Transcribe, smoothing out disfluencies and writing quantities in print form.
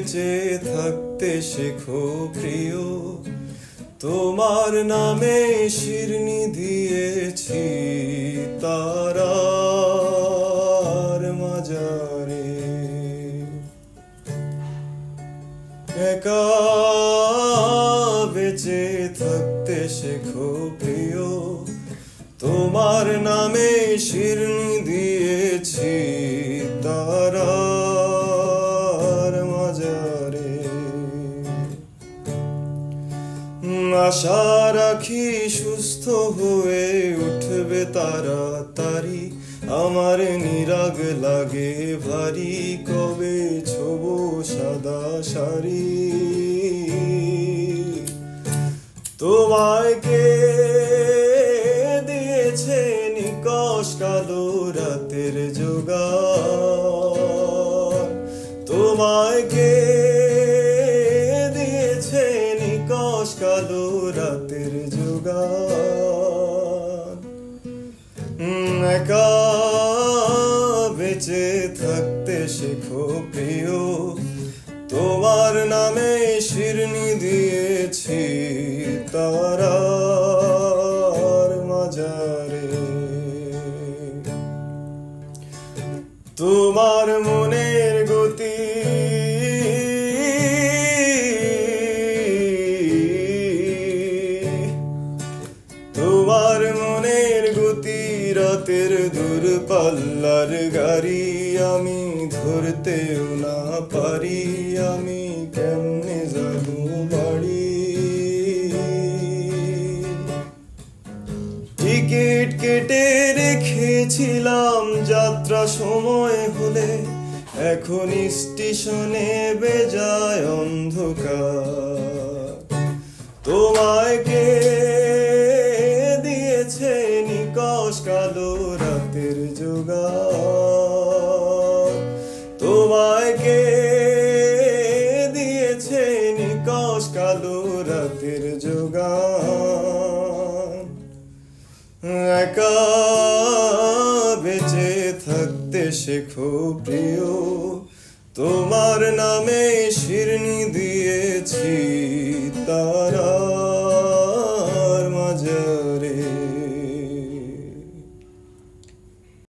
বেঁচে থাকতে শেখো প্রিয়, তোমার নামে শিরনি দিয়েছি তারার মাজারে। একা বেঁচে থাকতে শেখো প্রিয়, তোমার নামে শিরনি দিয়েছি তারার মাজারে। আশা রাখি সুস্থ হয়ে উঠবে তাড়াতাড়ি, আমার নিরাগ লাগে ভারী, কবে ছোবো সাদা শাড়ি। তোমায় কে দিয়েছে নিকশ কালো রাতের জোগান, তোমায় কে দিয়েছে নিকশ কালো রাতের জোগান। একা বেঁচে থাকতে শেখো প্রিয়, তোমার নামে শিরনি দিয়েছি তারার মাজারে। তোমার মনের গতি তোমার মনের গতি রাতের দূরপাল্লার গাড়ি, আমি ধরতেও না পারি, আমি কেমনে যাবো বাড়ি। টিকিট কেটে রেখেছিলাম যাত্রা সময় হলে, এখন স্টেশনে বেজায় অন্ধকার। তোমায় কে দিয়েছে নিকশ কালো রাতের জোগান, তোমায় কে দিয়েছে নিকশ কালো রাতের জোগান। একা বেঁচে থাকতে শেখো প্রিয়, তোমার নামে শিরনি দিয়েছি তারা।